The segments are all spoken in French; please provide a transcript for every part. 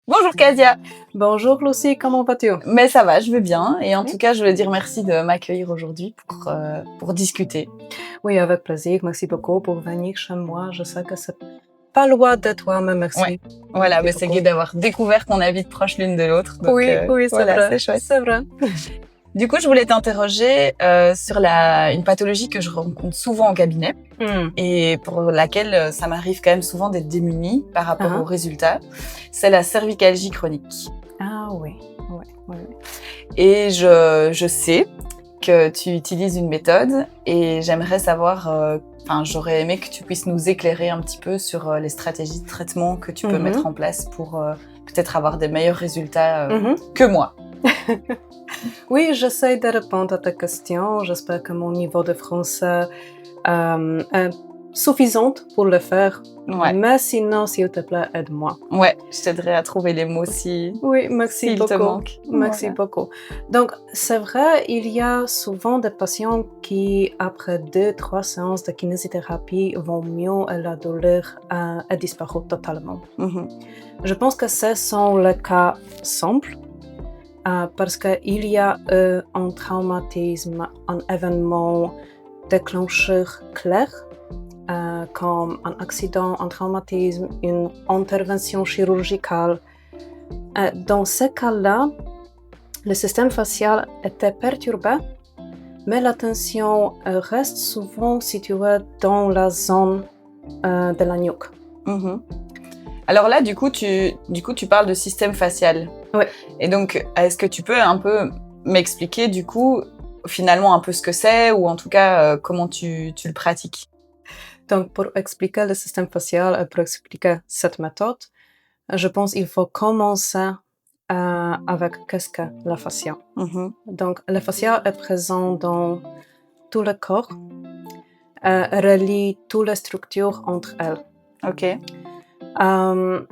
Bonjour Kasia. Bonjour Lucie, comment vas-tu? Mais ça va, je vais bien. Et en tout cas, je voulais dire merci de m'accueillir aujourd'hui pour discuter. Oui, avec plaisir. Merci beaucoup pour venir chez moi. Je sais que c'est pas loin de toi, mais merci. Ouais. Voilà, mais c'est gai d'avoir découvert qu'on habite proche l'une de l'autre. Donc, oui, c'est voilà, vrai. C'est chouette. C'est vrai. Du coup, je voulais t'interroger sur une pathologie que je rencontre souvent en cabinet et pour laquelle ça m'arrive quand même souvent d'être démunie par rapport aux résultats. C'est la cervicalgie chronique. Ah oui, oui. Et je sais que tu utilises une méthode et j'aimerais savoir, j'aurais aimé que tu puisses nous éclairer un petit peu sur les stratégies de traitement que tu peux mettre en place pour peut-être avoir des meilleurs résultats que moi. Oui, j'essaie de répondre à ta question. J'espère que mon niveau de français est suffisant pour le faire. Ouais. Mais sinon, s'il te plaît, aide-moi. Ouais, je t'aiderai à trouver les mots si merci s'il beaucoup. te manque. Merci beaucoup. Donc, c'est vrai, il y a souvent des patients qui, après 2-3 séances de kinésithérapie, vont mieux et la douleur a disparu totalement. Je pense que ce sont les cas simples. Parce qu'il y a un traumatisme, un événement déclencheur clair, comme un accident, un traumatisme, une intervention chirurgicale. Dans ces cas-là, le système facial était perturbé, mais la tension reste souvent située dans la zone de la nuque. Alors là, du coup, tu parles de système facial. Oui. Et donc, est-ce que tu peux un peu m'expliquer, du coup, finalement un peu ce que c'est ou en tout cas comment tu le pratiques? Donc, pour expliquer le système facial et pour expliquer cette méthode, je pense qu'il faut commencer avec qu'est-ce que la fascia. Donc, la fascia est présente dans tout le corps, relie toutes les structures entre elles. Ok.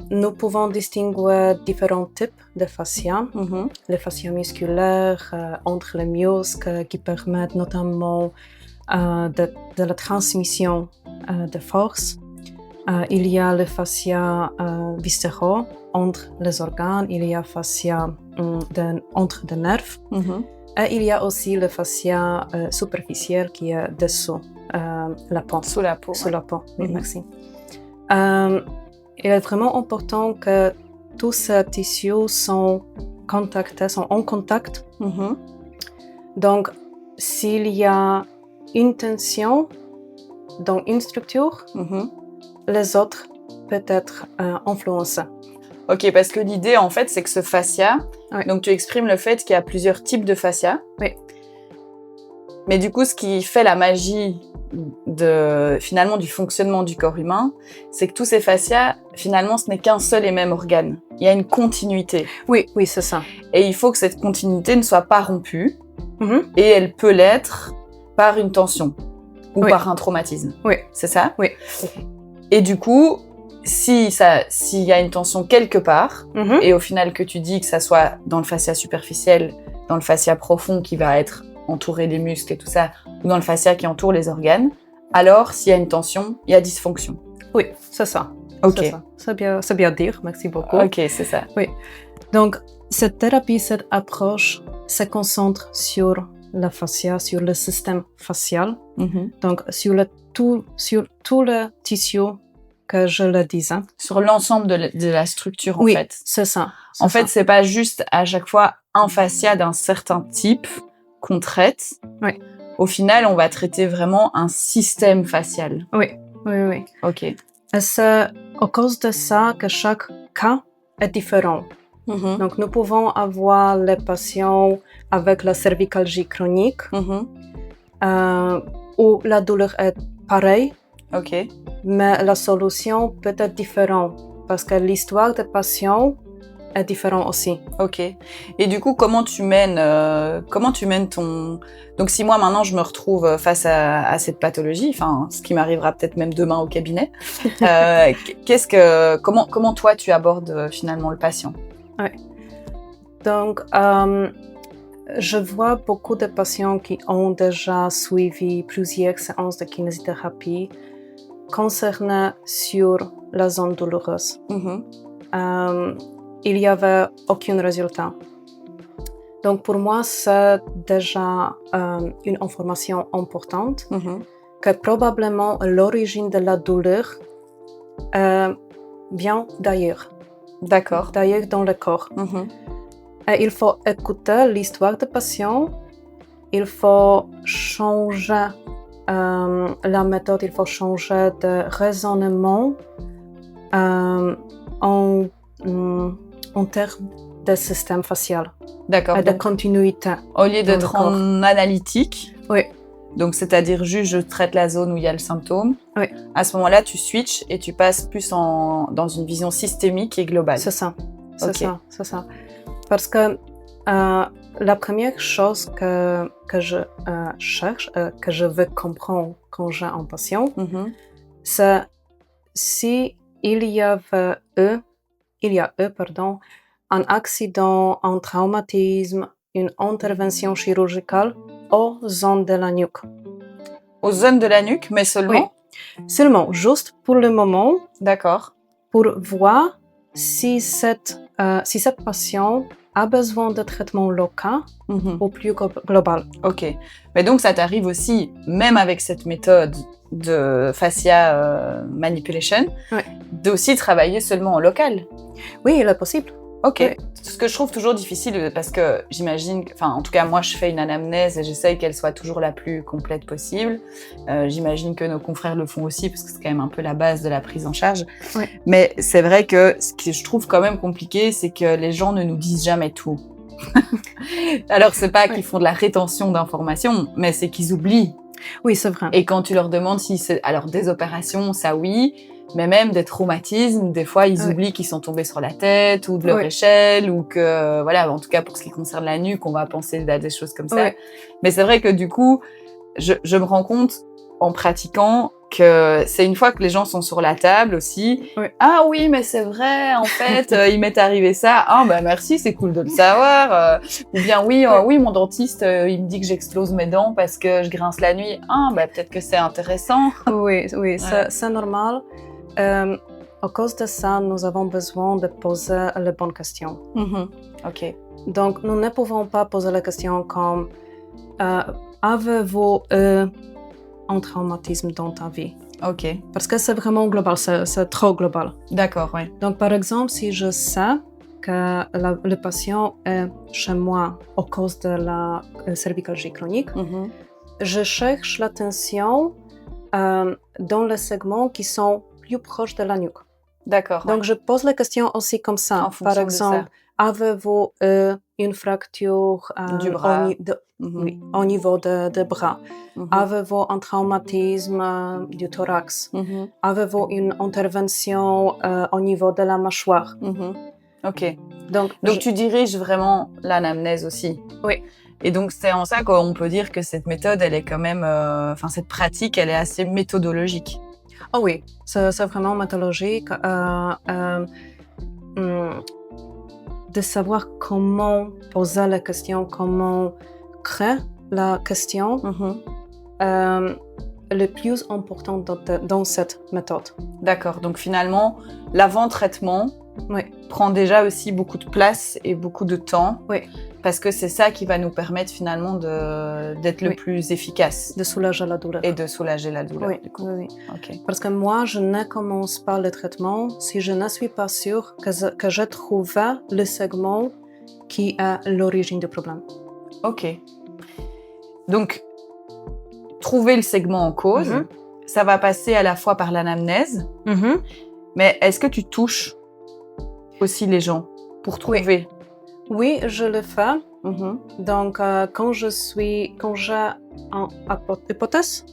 Nous pouvons distinguer différents types de fascia. Les fascias musculaires entre les muscles qui permettent notamment de la transmission de force. Il y a les fascias viscéraux entre les organes, il y a fascia entre les nerfs. Et il y a aussi le fascia superficiel qui est dessous la peau. Sous la peau. Sous la peau, oui, merci. Il est vraiment important que tous ces tissus sont en contact. Donc, s'il y a une tension dans une structure, les autres peuvent être influencés. Ok, parce que l'idée, en fait, c'est que ce fascia, donc tu exprimes le fait qu'il y a plusieurs types de fascia. Oui. Mais du coup, ce qui fait la magie finalement du fonctionnement du corps humain, c'est que tous ces fascias, finalement, ce n'est qu'un seul et même organe. Il y a une continuité. Oui, c'est ça. Et il faut que cette continuité ne soit pas rompue. Et elle peut l'être par une tension ou par un traumatisme. Oui. C'est ça? Oui. Et du coup, s'il y a une tension quelque part, et au final que tu dis que ça soit dans le fascia superficiel, dans le fascia profond qui va être entouré des muscles et tout ça, ou dans le fascia qui entoure les organes, alors s'il y a une tension, il y a dysfonction. Oui, c'est ça. Ok. C'est bien dire, merci beaucoup. Ok, c'est ça. Oui. Donc, cette thérapie, cette approche se concentre sur la fascia, sur le système facial, donc sur tout le tissu que je le disais. Sur l'ensemble de la structure, en fait. fait. Oui, c'est ça. En fait, c'est pas juste à chaque fois un fascia d'un certain type qu'on traite. Oui. Au final, on va traiter vraiment un système facial. Oui. Ok. Et c'est à cause de ça que chaque cas est différent. Donc, nous pouvons avoir les patients avec la cervicalgie chronique où la douleur est pareille, mais la solution peut être différente parce que l'histoire des patients est différente aussi. Ok. Et du coup, comment tu mènes ton... Donc, si moi, maintenant, je me retrouve face à cette pathologie, ce qui m'arrivera peut-être même demain au cabinet, comment toi, tu abordes finalement le patient? Oui. Donc, je vois beaucoup de patients qui ont déjà suivi plusieurs séances de kinésithérapie concernait sur la zone douloureuse. Il n'y avait aucun résultat. Donc pour moi, c'est déjà une information importante que probablement l'origine de la douleur vient d'ailleurs. D'accord. D'ailleurs dans le corps. Et il faut écouter l'histoire du patient, il faut changer la méthode, il faut changer de raisonnement en termes de système facial. D'accord. Et de continuité. Au lieu d'être en analytique, oui. Donc c'est-à-dire juste je traite la zone où il y a le symptôme, oui. À ce moment-là tu switches et tu passes plus dans une vision systémique et globale. C'est ça, c'est ça. Parce que la première chose que je cherche, que je veux comprendre quand j'ai un patient, c'est si il y a un accident, un traumatisme, une intervention chirurgicale aux zones de la nuque. Aux zones de la nuque, mais seulement? Oui, seulement, juste pour le moment. D'accord. Pour voir si cette patient a besoin de traitement local ou plus global. Ok. Mais donc ça t'arrive aussi, même avec cette méthode de fascia manipulation, d'aussi travailler seulement en local? Oui, il est possible. Ok. Oui. Ce que je trouve toujours difficile, parce que j'imagine, enfin en tout cas moi je fais une anamnèse et j'essaye qu'elle soit toujours la plus complète possible. J'imagine que nos confrères le font aussi parce que c'est quand même un peu la base de la prise en charge. Oui. Mais c'est vrai que ce que je trouve quand même compliqué, c'est que les gens ne nous disent jamais tout. Alors c'est pas qu'ils font de la rétention d'informations, mais c'est qu'ils oublient. Oui, c'est vrai. Et quand tu leur demandes si c'est... Alors des opérations, ça oui, mais même des traumatismes, des fois ils oublient qu'ils sont tombés sur la tête ou de leur échelle ou que, voilà, en tout cas pour ce qui concerne la nuque, on va penser à des choses comme ça. Mais c'est vrai que du coup, je me rends compte en pratiquant que c'est une fois que les gens sont sur la table aussi. Ah oui, mais c'est vrai, en fait, il m'est arrivé ça. Ah bah merci, c'est cool de le savoir. Ou bien oui, mon dentiste, il me dit que j'explose mes dents parce que je grince la nuit. Ah bah peut-être que c'est intéressant. Oui, c'est normal. À cause de ça, nous avons besoin de poser les bonnes questions. Ok. Donc, nous ne pouvons pas poser la question comme avez-vous un traumatisme dans ta vie? Ok. Parce que c'est vraiment global, c'est trop global. D'accord, oui. Donc, par exemple, si je sais que le patient est chez moi à cause de la cervicalgie chronique, je cherche l'attention dans les segments qui sont plus proches de la nuque. D'accord. Donc, je pose la question aussi comme ça. Par exemple, avez-vous une fracture du bras au niveau des bras? Avez-vous un traumatisme du thorax? Avez-vous une intervention au niveau de la mâchoire? Ok. Donc tu diriges vraiment l'anamnèse aussi? Oui. Et donc, c'est en ça qu'on peut dire que cette méthode, elle est quand même... cette pratique, elle est assez méthodologique. Ah oui, c'est vraiment méthodologique. De savoir comment poser la question, comment créer la question, le plus important dans cette méthode. D'accord. Donc, finalement, l'avant-traitement prend déjà aussi beaucoup de place et beaucoup de temps. Oui. Parce que c'est ça qui va nous permettre finalement d'être le plus efficace. De soulager la douleur. Et de soulager la douleur. Oui, du coup. oui. Okay. Parce que moi, je ne commence pas le traitement si je ne suis pas sûre que j'ai trouvé le segment qui est l'origine du problème. Ok. Donc, trouver le segment en cause, ça va passer à la fois par l'anamnèse, mais est-ce que tu touches aussi les gens pour trouver? Oui, je le fais. Donc, quand j'ai une hypothèse,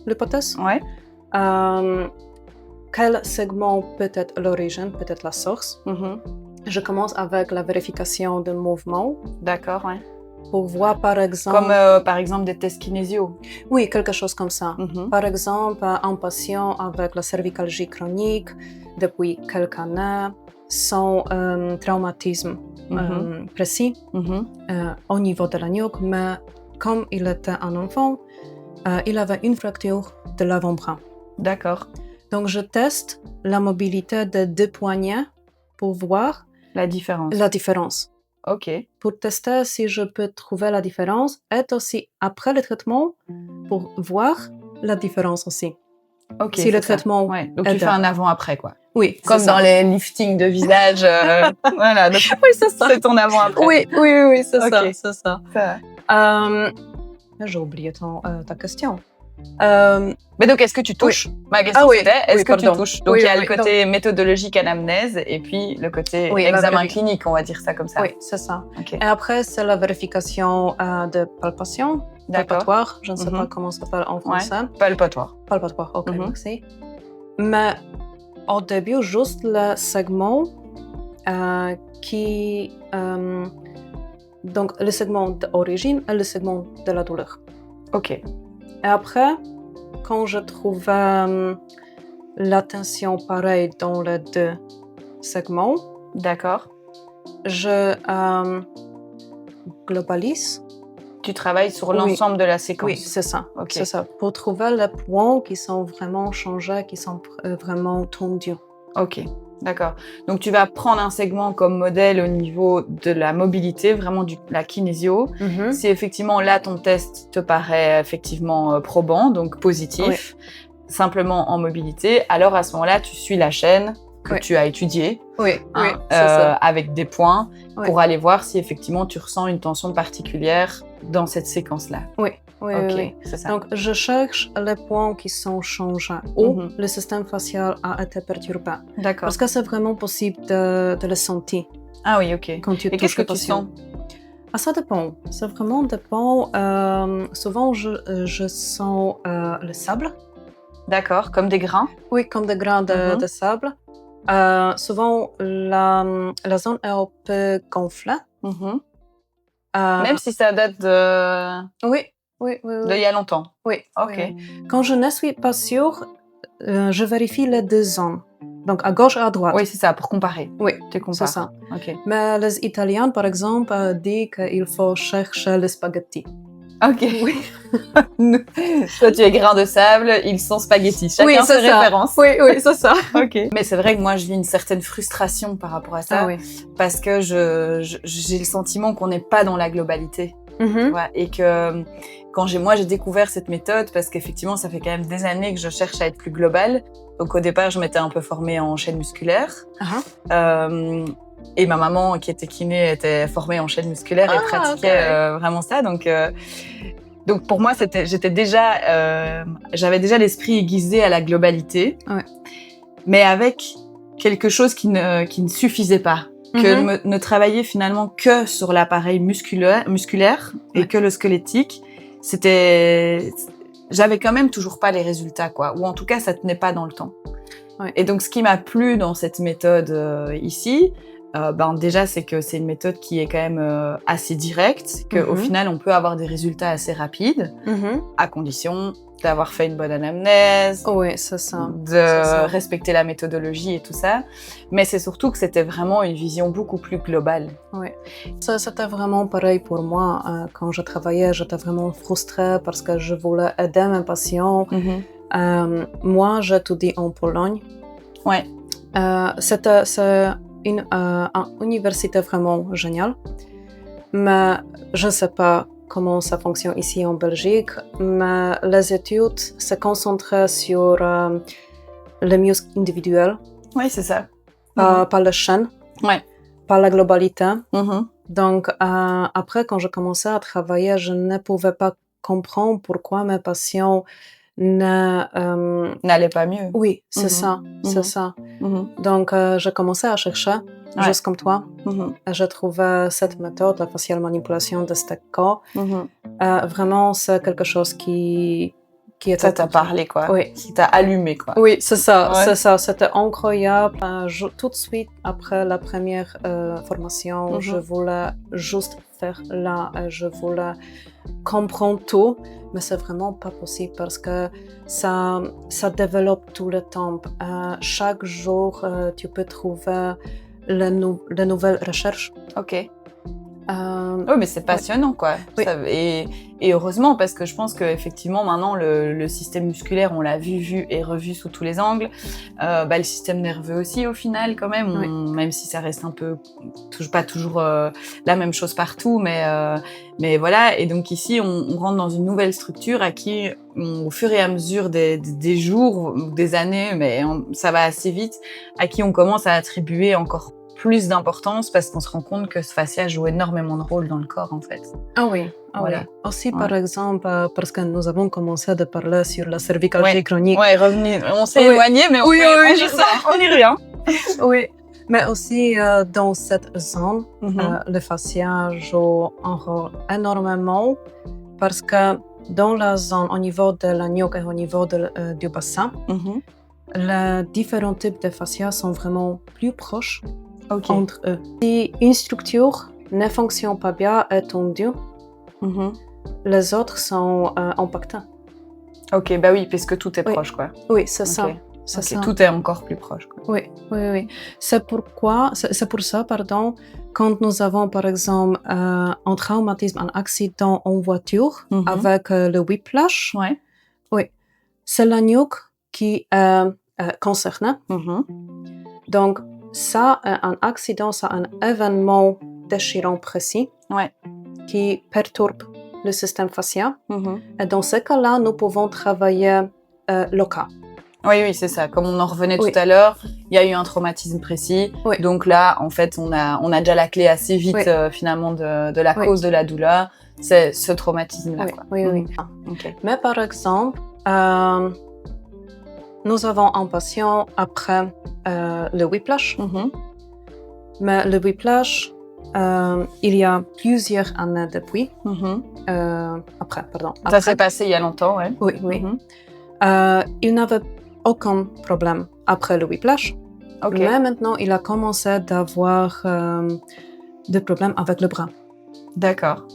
quel segment peut être l'origine, peut-être la source, je commence avec la vérification du mouvement. D'accord, oui. Pour voir, par exemple... Comme, par exemple, des tests kinésio. Oui, quelque chose comme ça. Par exemple, un patient avec la cervicalgie chronique depuis quelques années, sans traumatisme précis au niveau de la nuque, mais comme il était un enfant, il avait une fracture de l'avant-bras. D'accord. Donc, je teste la mobilité des deux poignets pour voir la différence. La différence. Ok. Pour tester si je peux trouver la différence et aussi après le traitement pour voir la différence aussi. Ok. Si le traitement. Ouais. Donc tu fais un avant-après quoi. Oui. Comme dans les liftings de visage. Voilà. Donc, oui, c'est ça. C'est ton avant-après. Oui, c'est okay. ça. C'est ça. J'ai oublié ta question. Mais donc, est-ce que tu touches? Ma question c'était, est-ce que tu touches? Donc, il y a le côté méthodologique anamnèse et puis le côté examen clinique, on va dire ça comme ça. Oui, c'est ça. Okay. Et après, c'est la vérification de palpation, palpatoire. Je ne sais pas comment ça s'appelle en français. Palpatoire. Palpatoire, ok, merci. Mais au début, juste le segment donc, le segment d'origine et le segment de la douleur. Ok. Et après, quand je trouve la tension pareille dans les deux segments, d'accord, je globalise. Tu travailles sur l'ensemble de la séquence. Oui, c'est ça. Okay. C'est ça. Pour trouver les points qui sont vraiment changés, qui sont vraiment tendus. Ok. D'accord. Donc, tu vas prendre un segment comme modèle au niveau de la mobilité, vraiment de la kinésio. Mm-hmm. Si effectivement, là, ton test te paraît effectivement probant, donc positif, simplement en mobilité, alors à ce moment-là, tu suis la chaîne que tu as étudiée, avec des points, pour aller voir si effectivement, tu ressens une tension particulière dans cette séquence-là. Oui. Oui, c'est ça. Donc, je cherche les points qui sont changés où le système facial a été perturbé. D'accord. Parce que c'est vraiment possible de le sentir. Ah oui, ok. Quand tu Et qu'est-ce que tu sens? Ça dépend. Ça vraiment dépend. Souvent, je sens le sable. D'accord, comme des grains? Oui, comme des grains de sable. Souvent, la zone est un peu gonflée. Même si ça date de... Oui. De il y a longtemps? Oui. Ok. Quand je ne suis pas sûre, je vérifie les deux zones. Donc, à gauche et à droite. Oui, c'est ça, pour comparer. Oui, tu compares. C'est ça. Okay. Mais les Italiens, par exemple, disent qu'il faut chercher le spaghetti. Ok. Oui. Toi, tu es grain de sable, ils sont spaghettis. Chacun ses références. Oui, c'est ça. Ok. Mais c'est vrai que moi, je vis une certaine frustration par rapport à ça. Parce que j'ai le sentiment qu'on n'est pas dans la globalité. Et que quand j'ai découvert cette méthode, parce qu'effectivement, ça fait quand même des années que je cherche à être plus globale. Donc au départ, je m'étais un peu formée en chaîne musculaire. Et ma maman, qui était kiné, était formée en chaîne musculaire et pratiquait vraiment ça. Donc pour moi, j'avais déjà l'esprit aiguisé à la globalité, mais avec quelque chose qui ne suffisait pas. Que ne travailler finalement que sur l'appareil musculaire et que le squelettique, j'avais quand même toujours pas les résultats, quoi. Ou en tout cas, ça tenait pas dans le temps. Et donc, ce qui m'a plu dans cette méthode ici, déjà, c'est que c'est une méthode qui est quand même assez directe, qu'au final, on peut avoir des résultats assez rapides, à condition d'avoir fait une bonne anamnèse, c'est ça. Respecter la méthodologie et tout ça. Mais c'est surtout que c'était vraiment une vision beaucoup plus globale. Oui, ça, c'était vraiment pareil pour moi. Quand je travaillais, j'étais vraiment frustrée parce que je voulais aider mes patients. Moi, j'étudie en Pologne. Ouais. C'est une université vraiment géniale. Mais je ne sais pas comment ça fonctionne ici en Belgique, mais les études se concentrent sur les muscles individuels. Oui, c'est ça. Pas la chaîne, pas la globalité. Donc, après, quand je commençais à travailler, je ne pouvais pas comprendre pourquoi mes patients n'allaient pas mieux. Oui, c'est ça. Donc, j'ai commencé à chercher. Juste comme toi, j'ai trouvé cette méthode, la faciale manipulation de Stecco. Vraiment, c'est quelque chose qui était... Ça t'a parlé, quoi. Oui. Qui t'a allumé, quoi. Oui, c'est ça, c'est ça. C'était incroyable. Tout de suite, après la première formation, je voulais juste faire là. Je voulais comprendre tout. Mais c'est vraiment pas possible parce que ça développe tout le temps. Chaque jour, tu peux trouver les nouvelles recherches. Ok. Oui, mais c'est passionnant, quoi. Oui. Et heureusement, parce que je pense qu'effectivement, maintenant, le système musculaire, on l'a vu et revu sous tous les angles. Le système nerveux aussi, au final, quand même. Même si ça reste un peu, pas toujours la même chose partout, mais voilà. Et donc ici, on rentre dans une nouvelle structure à qui, au fur et à mesure des jours, des années, mais ça va assez vite, à qui on commence à attribuer encore plus d'importance parce qu'on se rend compte que ce fascia joue énormément de rôle dans le corps, en fait. Ah oui, voilà. Oui. Aussi, par exemple, parce que nous avons commencé de parler sur la cervicalgie chronique. Oui, on s'est éloigné, mais on y revient. Oui, mais aussi dans cette zone, le fascia joue un rôle énormément parce que dans la zone, au niveau de la nuque et au niveau du bassin, les différents types de fascia sont vraiment plus proches entre eux. Si une structure ne fonctionne pas bien et tendue, les autres sont impactés. Ok, bah oui, puisque tout est proche, quoi. Oui, c'est ça. C'est ça. Tout est encore plus proche, quoi. Oui. C'est pour ça, quand nous avons par exemple un traumatisme, un accident en voiture avec le whiplash, c'est la nuque qui est concernée. Donc, ça, un accident, c'est un événement déchirant précis qui perturbe le système fascia. Et dans ce cas-là, nous pouvons travailler le cas. Oui, c'est ça. Comme on en revenait tout à l'heure, il y a eu un traumatisme précis. Donc là, en fait, on a déjà la clé assez vite finalement de la cause de la douleur. C'est ce traumatisme-là. Oui. Okay. Mais par exemple, nous avons un patient après le whiplash. Mais le whiplash, il y a plusieurs années depuis. Après. Ça s'est passé il y a longtemps, Oui. Il n'avait aucun problème après le whiplash. Mais maintenant, il a commencé d'avoir des problèmes avec le bras. D'accord.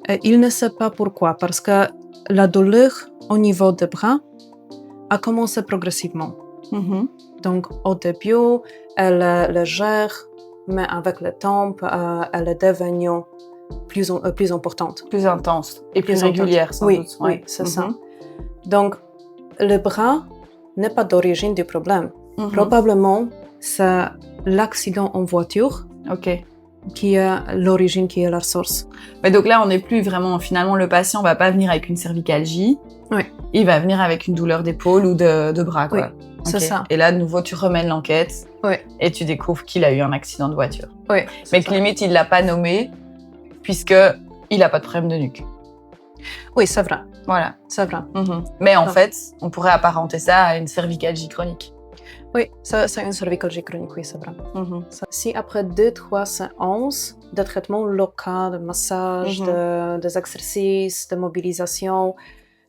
Et il ne sait pas pourquoi, parce que la douleur au niveau des bras a commencé progressivement. Donc, au début, elle est légère, mais avec le temps, elle est devenue plus importante. Plus intense et plus régulière, sans doute. Oui, c'est ça. Donc, le bras n'est pas d'origine du problème. Probablement, c'est l'accident en voiture qui est l'origine, qui est la source. Mais donc là, on n'est plus vraiment... Finalement, le patient ne va pas venir avec une cervicalgie. Il va venir avec une douleur d'épaule ou de bras, quoi. C'est ça. Et là, de nouveau, tu remènes l'enquête et tu découvres qu'il a eu un accident de voiture. Mais que limite, il ne l'a pas nommé puisqu'il n'a pas de problème de nuque. Oui, c'est vrai. Voilà. C'est vrai. Mais en fait, on pourrait apparenter ça à une cervicalgie chronique. Oui, c'est une cervicalgie chronique, oui, c'est vrai. Si après 2-3 séances de traitement local, de massage, des exercices, de mobilisation,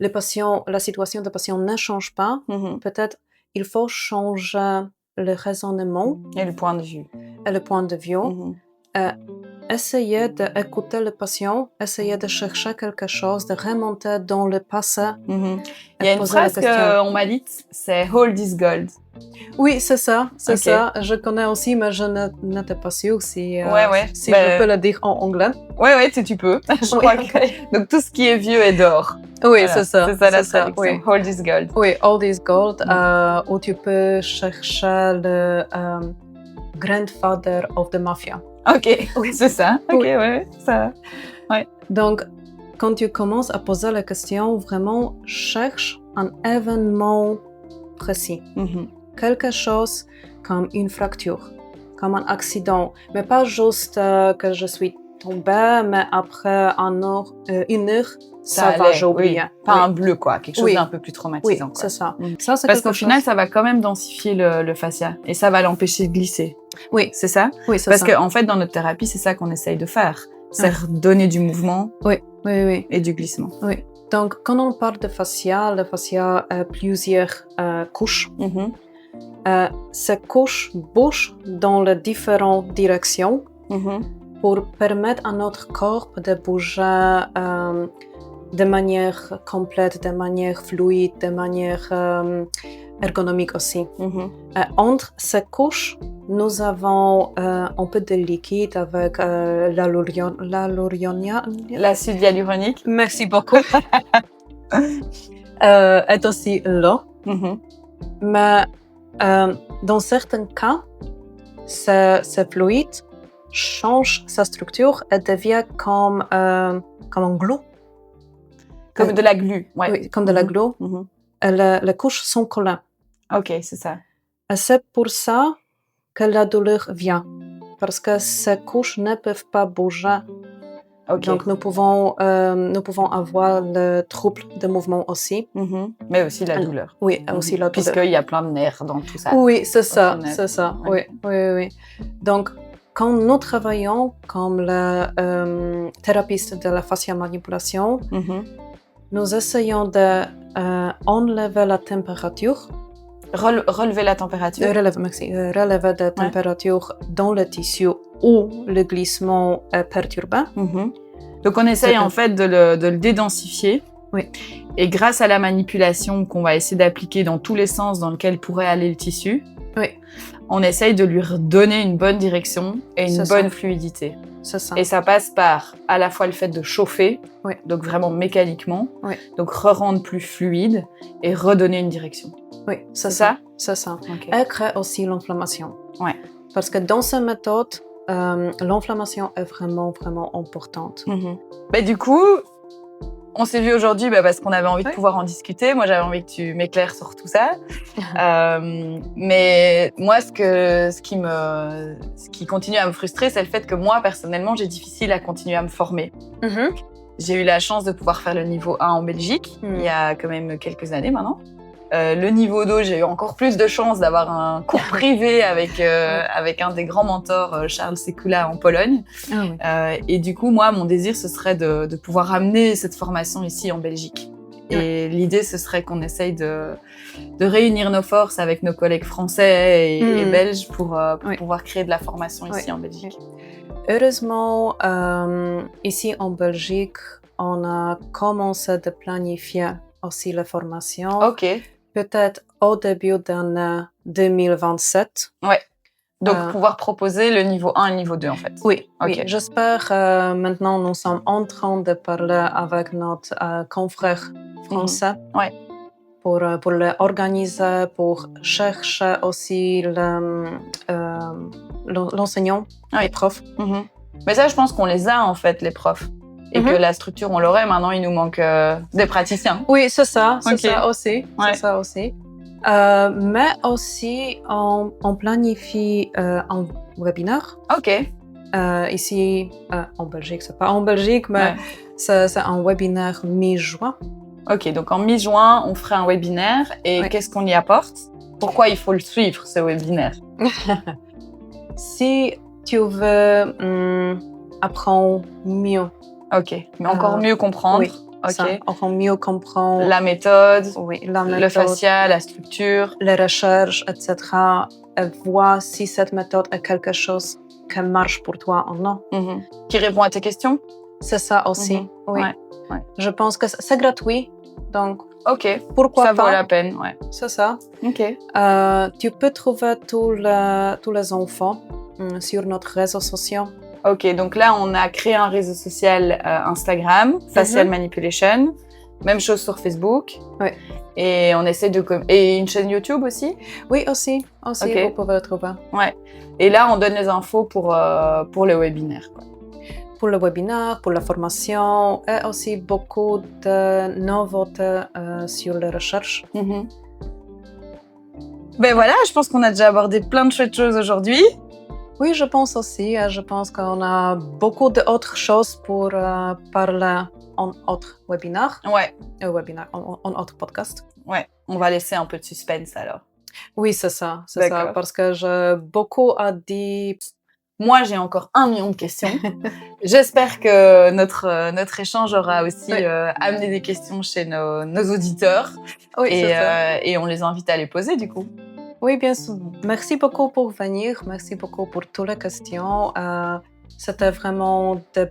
la situation du patient ne change pas, peut-être il faut changer le raisonnement. Et le point de vue. Essayer d'écouter le patient, essayer de chercher quelque chose, de remonter dans le passé. Il y a une phrase qu'on m'a dite, c'est « All is gold ». Oui, c'est ça, ça. Je connais aussi, mais je n'étais pas sûre si je peux le dire en anglais. Oui, tu peux. Je crois que... Donc, tout ce qui est vieux est d'or. Oui, voilà. C'est ça la traduction. All is gold. Oui, all is gold, où tu peux chercher le grandfather of the mafia. Oui, c'est ça. Ça. Donc, quand tu commences à poser la question, vraiment, cherche un événement précis. Quelque chose comme une fracture, comme un accident, mais pas juste que je suis tombée, mais après une heure, ça va, j'ai oublié. Pas un bleu, quoi, quelque chose d'un peu plus traumatisant. Oui, c'est ça. Parce qu'au final, ça va quand même densifier le fascia et ça va l'empêcher de glisser. Oui. C'est ça? Oui, c'est ça. Parce qu'en fait, dans notre thérapie, c'est ça qu'on essaye de faire. C'est redonner du mouvement et du glissement. Oui. Donc, quand on parle de fascia, le fascia a plusieurs couches. Ces couches bougent dans les différentes directions pour permettre à notre corps de bouger de manière complète, de manière fluide, de manière ergonomique aussi. Entre ces couches, nous avons un peu de liquide avec l'acide hyaluronique. Merci beaucoup. Est aussi l'eau. Mais dans certains cas, ce fluide change sa structure et devient comme un glue. Comme de la glu, ouais. Oui, comme de la glue. Les couches sont collées. Ok, c'est ça. Et c'est pour ça que la douleur vient. Parce que ces couches ne peuvent pas bouger. Okay. Donc nous pouvons avoir le trouble de mouvement aussi. Mais aussi la douleur. Oui, aussi la douleur. Puisqu'il y a plein de nerfs dans tout ça. Oui, c'est ça. Ouais. Oui. Donc, quand nous travaillons comme le thérapeute de la fascia manipulation, nous essayons d'enlever la température. Relever la température. Relever la température dans le tissu où le glissement est perturbé. Donc on essaye en fait de le dédensifier. Oui. Et grâce à la manipulation qu'on va essayer d'appliquer dans tous les sens dans lesquels pourrait aller le tissu, on essaye de lui redonner une bonne direction et une bonne fluidité. C'est ça. Et ça passe par à la fois le fait de chauffer, donc vraiment mécaniquement, donc rendre plus fluide et redonner une direction. Oui, c'est ça. C'est ça. Okay. Et créer aussi l'inflammation. Ouais. Parce que dans cette méthode, l'inflammation est vraiment, vraiment importante. Du coup, on s'est vu aujourd'hui parce qu'on avait envie de pouvoir en discuter. Moi, j'avais envie que tu m'éclaires sur tout ça. Mais moi, ce qui continue à me frustrer, c'est le fait que moi, personnellement, j'ai difficile à continuer à me former. J'ai eu la chance de pouvoir faire le niveau 1 en Belgique, il y a quand même quelques années maintenant. Le niveau 2, j'ai eu encore plus de chance d'avoir un cours privé avec un des grands mentors, Charles Sekula, en Pologne. Et du coup, moi, mon désir, ce serait de pouvoir amener cette formation ici en Belgique. Et l'idée, ce serait qu'on essaye de réunir nos forces avec nos collègues français et belges pour pouvoir créer de la formation ici en Belgique. Heureusement, ici en Belgique, on a commencé de planifier aussi la formation. Ok. Peut-être au début d'année 2027. Ouais. Donc, pouvoir proposer le niveau 1 et le niveau 2, en fait. Oui, okay. Oui. J'espère maintenant, nous sommes en train de parler avec notre confrère français pour l'organiser, pour chercher aussi l'enseignant, les profs. Mais ça, je pense qu'on les a, en fait, les profs. Et que la structure, on l'aurait. Maintenant, il nous manque des praticiens. Oui, c'est ça. C'est ça aussi. C'est ça aussi. Mais aussi, on planifie un webinaire. Ok. Ici, en Belgique, c'est pas en Belgique, mais c'est un webinaire mi-juin. Ok, donc en mi-juin, on ferait un webinaire. Et qu'est-ce qu'on y apporte? Pourquoi il faut le suivre, ce webinaire? Si tu veux apprendre mieux. Ok, mais encore mieux comprendre. Oui, encore mieux comprendre la méthode, le fascia, la structure, les recherches, etc. Et voir si cette méthode est quelque chose qui marche pour toi ou non. Qui répond à tes questions? C'est ça aussi, oui. Je pense que c'est gratuit, donc pourquoi ça pas? Ça vaut la peine, C'est ça. Ok. Tu peux trouver tous les infos sur notre réseau social. Ok, donc là, on a créé un réseau social Instagram, Facial Manipulation. Même chose sur Facebook. Et on essaie et une chaîne YouTube aussi? Oui, aussi, vous pouvez le trouver. Et là, on donne les infos pour le webinaire, quoi. Pour le webinaire, pour la formation, et aussi beaucoup de nouveautés sur les recherches. Ben voilà, je pense qu'on a déjà abordé plein de chouettes choses aujourd'hui. Oui, je pense aussi. Je pense qu'on a beaucoup d'autres choses pour parler en autre webinaire. En autre podcast. On va laisser un peu de suspense alors. Oui, c'est ça, parce que j'ai beaucoup à dire. Moi, j'ai encore 1 million de questions. J'espère que notre échange aura aussi amené des questions chez nos auditeurs. Et on les invite à les poser du coup. Oui, bien sûr. Merci beaucoup pour venir. Merci beaucoup pour toutes les questions. C'était vraiment de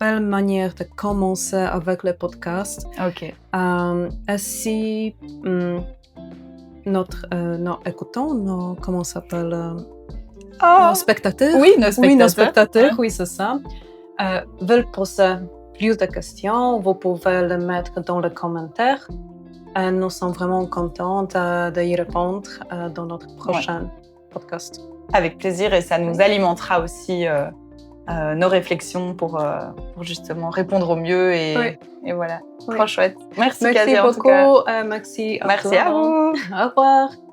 belle manière de commencer avec le podcast. Ok. Ainsi, nos écoutants, comment ça s'appelle nos spectateurs. Oui, nos spectateurs. Oui, nos spectateurs, oui, c'est ça. Veulent poser plus de questions, vous pouvez les mettre dans les commentaires. Nous sommes vraiment contents d'y répondre dans notre prochain podcast. Avec plaisir, et ça nous alimentera aussi nos réflexions pour justement répondre au mieux et voilà. Trop chouette. Merci Kasia, beaucoup. en tout cas. Merci à vous. Au revoir.